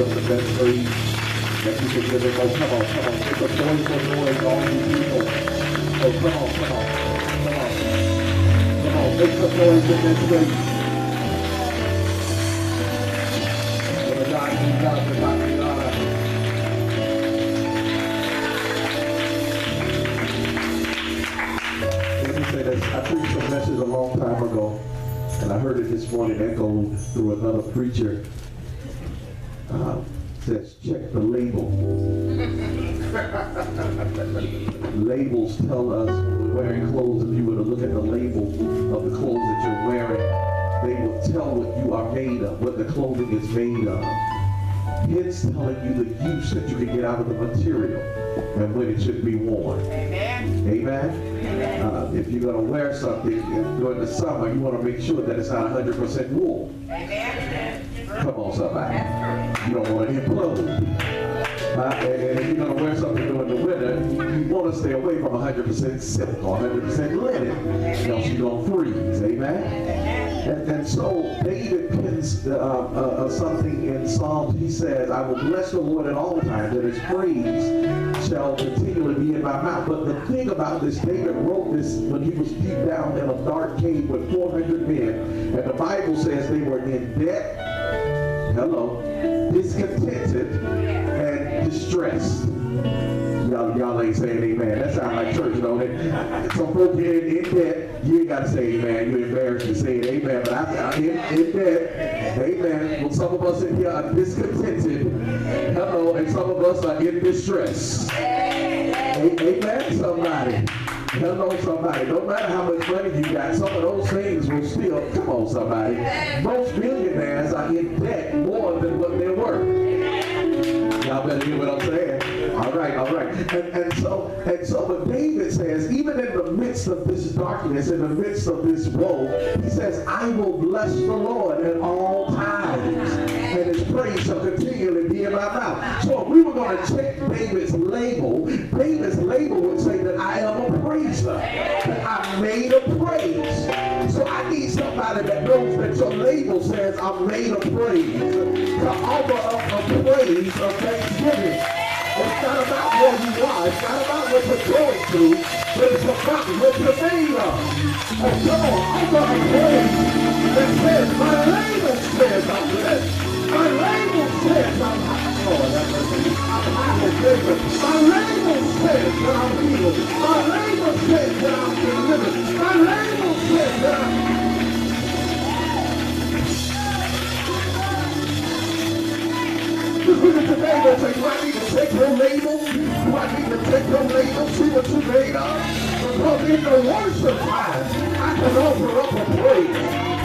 the best praise that you can give him. Oh, come on, come on. Make a joyful noise, all you people. Oh, come on, come on, come on. Come on, make some noise in this place. For the God who does the God who honor. Let me say this. I preached a message a long time ago, and I heard it this morning echoed through another preacher. Says, check the label. Labels tell us when we're wearing clothes. If you were to look at the label of the clothes that you're wearing, they will tell what you are made of, what the clothing is made of. It's telling you the use that you can get out of the material and when it should be worn. Amen. Amen. If you're going to wear something during the summer, you want to make sure that it's not 100% wool. Amen. Come on, somebody. You don't want to implode. And if you're going to wear something during the winter, you want to stay away from 100% silk or 100% linen, else you're going to freeze. Amen? And so David pins something in Psalms. He says, I will bless the Lord at all times, and his praise shall continually be in my mouth. But the thing about this, David wrote this when he was deep down in a dark cave with 400 men. And the Bible says they were in debt, discontented, and distressed. Y'all ain't saying amen. That sounds like church, don't it? Some folk here in debt, you ain't got to say amen. You're embarrassed to say it, amen. But I'm in debt, amen. Well, some of us in here are discontented, and some of us are in distress. Amen, somebody. Hello, somebody. No matter how much money you got, some of those things will still, come on, somebody. Most millionaires are in debt more than what they're worth. Y'all better hear what I'm saying. All right. And so but David says, even in the midst of this darkness, in the midst of this woe, he says, I will bless the Lord at all times, and his praise shall continually be in my mouth. So if we were going to check David's label would say that I am a praiser, that I'm made of praise. So I need somebody that knows that your label says I'm made of praise, to offer up a praise of thanksgiving. It's not about where you are. It's not about what you're going through, but it's about what you're made of. And so I'm going to praise that says, my label says I'm blessed. My label says I'm highly favored. My label says that I'm healed. My label says that I'm delivered. My label says that I'm... Just look at your neighbor and say, do I need to take your label? Do I need to take your label? See what you made of? Because in the worst of times, I can offer up a praise.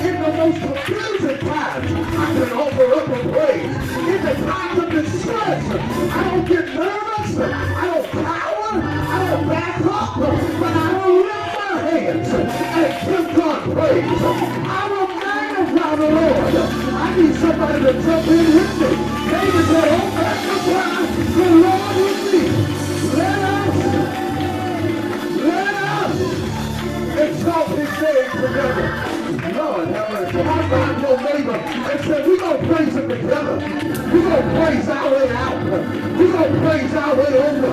In the most confusing times, I can offer up a praise. In the times of distress, I don't get nervous. I don't cower. I don't back up. But I will lift my hands and give God praise. I will magnify the Lord. I need somebody to jump in with me. David said, oh, magnify the Lord with me. Let us exalt his name together. Lord, have mercy. I find your neighbor and said, we're going to praise him together. We're going to praise our way out. We're going to praise our way over.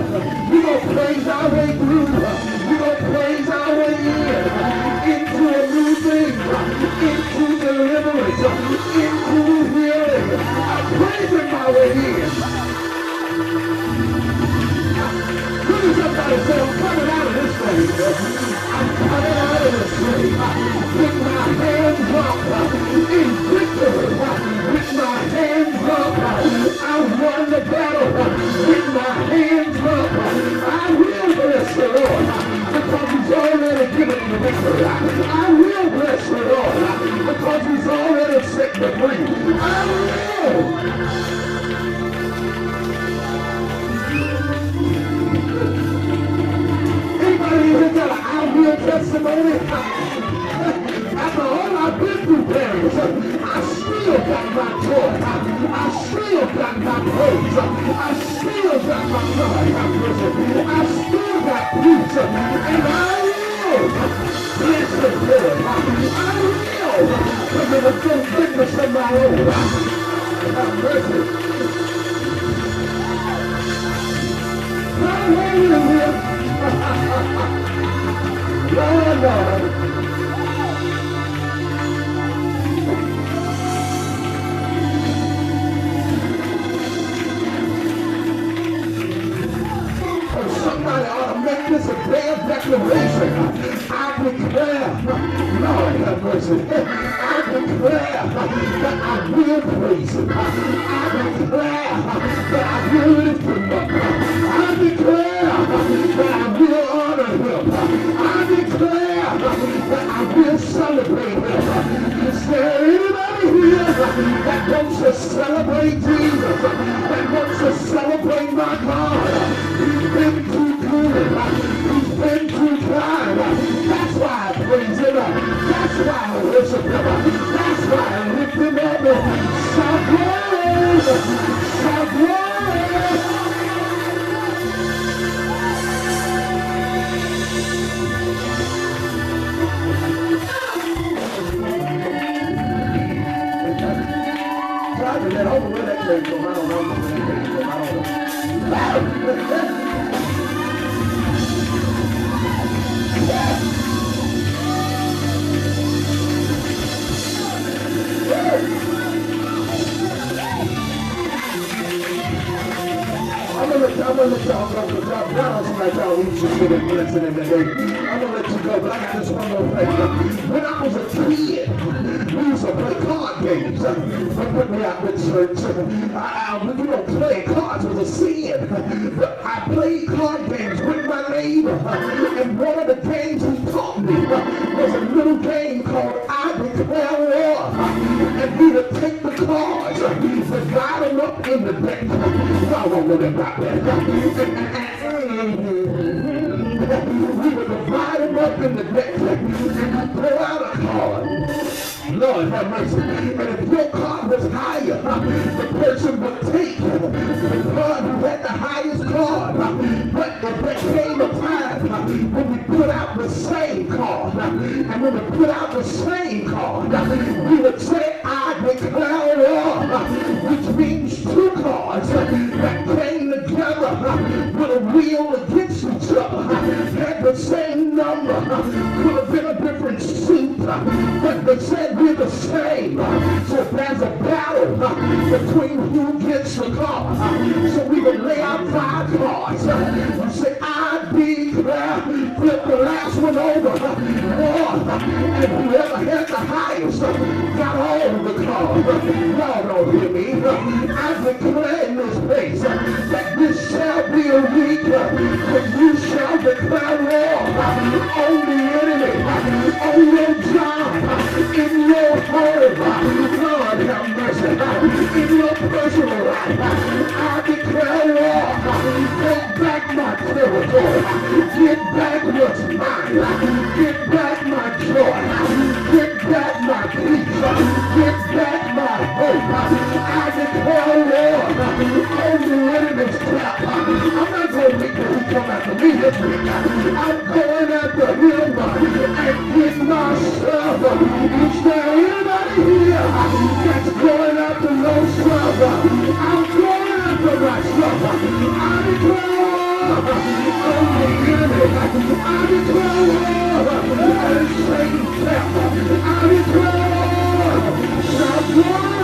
We're going to praise our way through. We're going to praise our way into a new thing, into deliverance, into healing. I'm praising my way in. Look at somebody say, I'm coming out of this thing. I'm coming out of this thing. With my hands up in victory. With my hands up, I won the battle. With my hands up, I will bless the Lord. Because he's already given me the victory. I will bless the Lord. Because he's already set me free. I will. Anybody here got an I will testimony? After all I've been through, parents, I still got my joy. I still got my praise. I still got my joy. I still got peace. And I will bless the Lord. I will, because of the goodness of my own. Have mercy. celebrate in here. Lord, Lord. Somebody ought to make this a damn declaration. I declare, Lord have mercy, I declare that I will praise him. I declare that I will lift him up. I declare that I will honor him. I declare that I will celebrate him. Is there anybody here that wants to celebrate Jesus? That wants to celebrate my God? He's been too good. He's been too kind. That's why I praise him. That's why I worship him. That's why I lift him up. Shout glory! Shout glory! I don't know where that came from. I don't know where that came from. I don't know. I'm gonna let y'all go, because y'all don't seem like y'all interested in listening today. I'm gonna let you go, but I got this one more thing. When I was a kid, we used to play card games. Don't put me out with church. We don't play cards was a sin. But I played card games with my neighbor, and one of the games he taught me was a little game called I Declare War. And he would take the cards, divide them up in the deck. Y'all don't know about that. We would divide them up in the deck and throw out a card. Lord have mercy. And if your card was higher, the person would take the card who had the highest card. But if there came a time when we put out the same card, and when we put out the same card, we would say, I declare war, which means two cards that came together with a wheel against each other, had the same number, could have been a different suit, but they said we're the same. So there's a battle between who gets the card. So we would lay out 5 cards and say, I declare, flip the last one over, and whoever had the highest got all of the cards. Y'all don't hear me. I declare in this place that this shall be a week when you shall declare war on the enemy, on your job, in your home. Lord have mercy. In your personal life, I declare war. Take back my territory. Get back what's mine. Get back my joy. Get back my peace. Get back my hope. I declare war on the enemy's trap. I'm not going to wait till he come after me this week. I'm going after him and get myself. Is there anybody here that's going after no stuff? I'm going after myself. I declare war on the enemy. I declare war on Satan's trap. I declare war. Shout glory.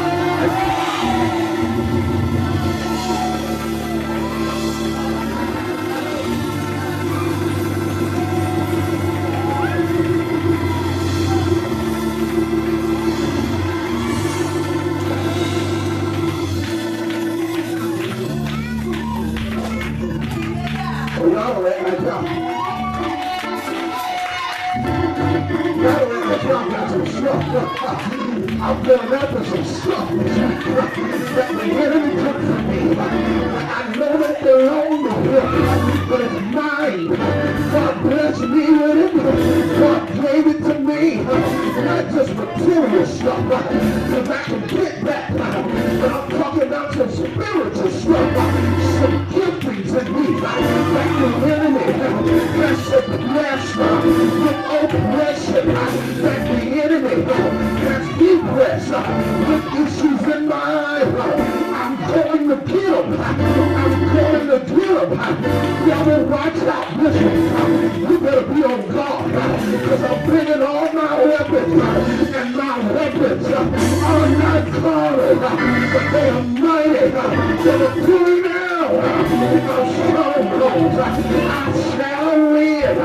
I'm going after some stuff that the enemy took from me. I know that they're on the hill, but it's mine. God blessed me with it. God gave it to me. Not just material stuff, because I can get that. But I'm talking about some spiritual stuff, some giftings in me that the enemy has suppressed with oppression, that the enemy has depressed with issues in my life. I'm going to get them. I'm going to get them. Y'all better watch out this one. You better be on guard because I'm bringing all my weapons and my weapons are not carnal, but they are mighty to the pulling down of strongholds. I shall win.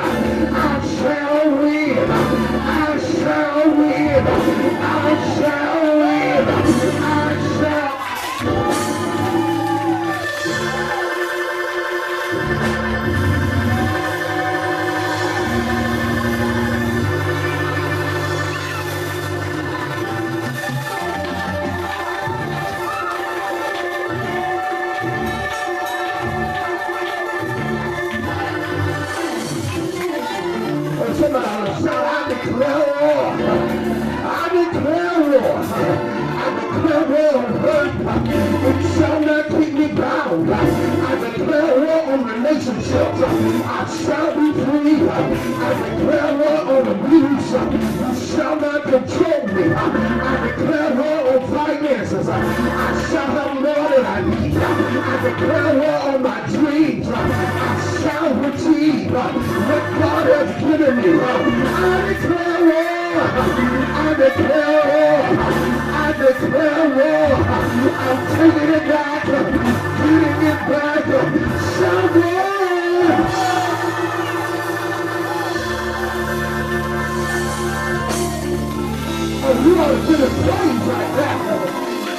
I shall win. I shall win. I shall win. I shall. Somebody shout, I declare war. I declare war. I declare war on hurt. It shall not keep me bound. I declare war on relationships. I shall be free. I declare war on abuse. You shall not control me. I declare war on finances. I shall have more than I need. I declare war on my dreams. I shall achieve what God has given me. I declare war. I declare war. I declare war. I'm taking it back. Getting it back. Shout war. Oh, you ought to get a praise like that.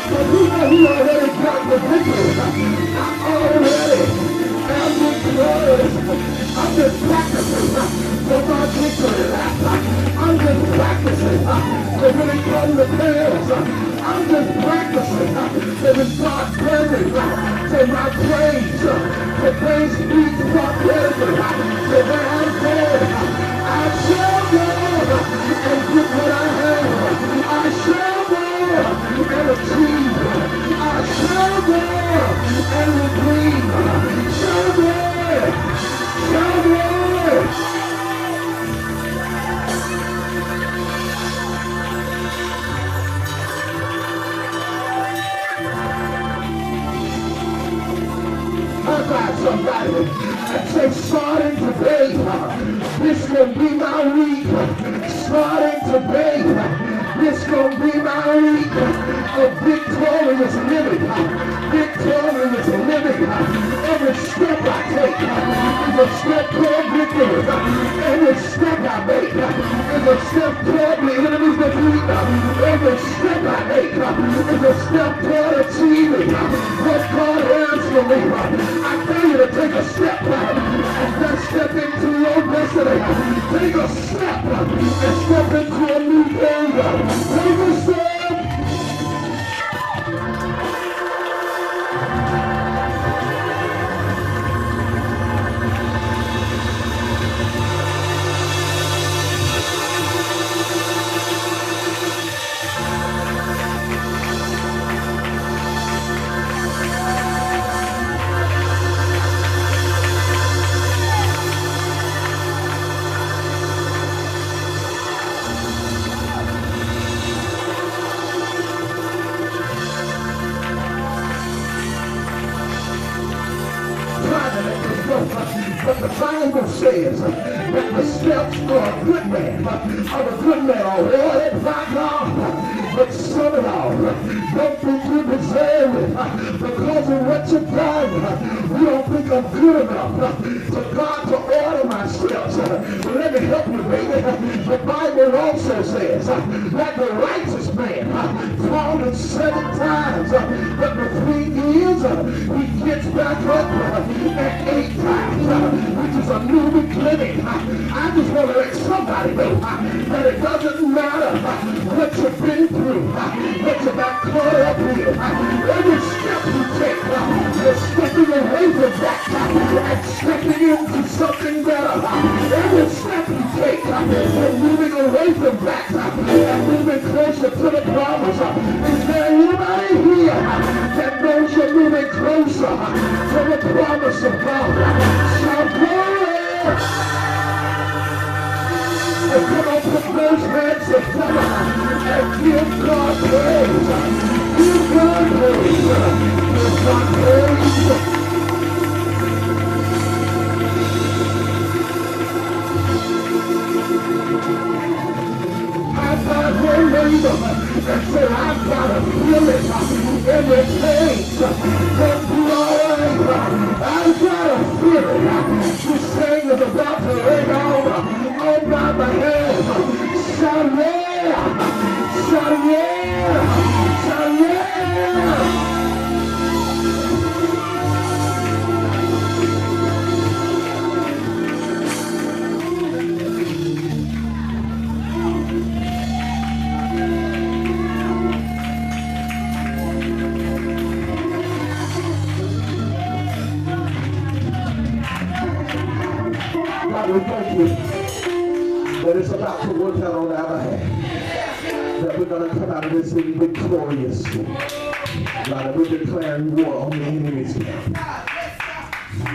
But we know we already got the victory. I already am victorious. I'm just practicing for my victory. I'm just practicing for when it comes to prayers. I'm just practicing that it's God's presence. So my praise, the praise speaks prosperity. So when I'm going, I shall go and get what I have. I shall go and achieve. I shall go and redeem. Shall go. Shall go. I got somebody that says starting today, this will be my week. Starting today, this will be my week of victorious living. Victorious living. Every step I take is a step toward victory. Every step I make is a step toward the enemy's defeat. Every step I make is a step toward achieving what God has for me. I tell you to take a step and just step into your destiny. Take a step and step into a new thing. Take a step. But the Bible says that the steps of a good man are ordered by God. But some of y'all don't think you deserve it because of what you've done. You don't think I'm good enough for God to order my steps. Let me help you, baby. The Bible also says that the righteous man falls 7 times, but the thing is, he gets back up at 8 times, which is a new beginning. I just want to let somebody know that it doesn't matter what you've been through, what you got caught up with. Every step you take, you're stepping away from that and stepping into something better. Every step you take, you're moving away from that and moving closer to the promise. Is there anybody here that knows you're moving closer to the promise of God? Shout glory! And come on, put those hands together and give God praise. Give God praise. Give God praise. said, I've got to feel it in the things of glory. I've got to feel it. This thing is about to rain on my behalf. Shout yeah! Shout yeah! Shout yeah! God, we thank you that it's about to work out on our behalf. That we're going to come out of this thing victoriously. God, that we're declaring war on the enemy's camp.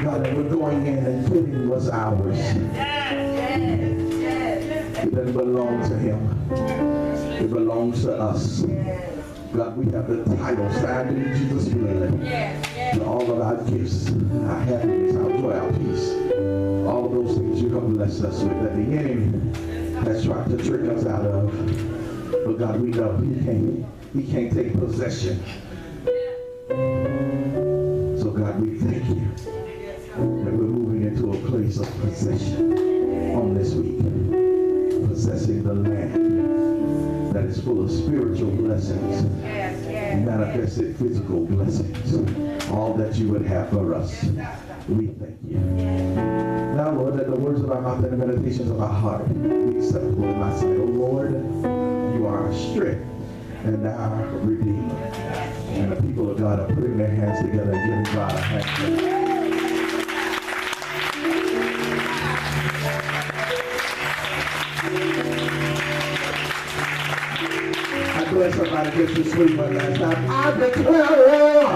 God, that we're going in and getting what's ours. It doesn't belong to him. It belongs to us. God, we have the title signed in Jesus' blood. To all of our gifts, our happiness, our joy, our peace. All of those things you have blessed us with that the enemy has tried to trick us out of. But God, we know he can't take possession. So God, we thank you that we're moving into a place of possession on this week. Possessing the land that is full of spiritual blessings, manifested physical blessings, all that you would have for us. We thank you. Now, Lord, that the words of our mouth and the meditations of our heart be acceptable in thy sight. Oh, Lord, you are our strength and our Redeemer. And the people of God are putting their hands together and giving God a hand. I glad somebody gets to sleep one last time. I declare war.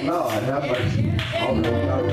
Lord have mercy. Oh, no, God,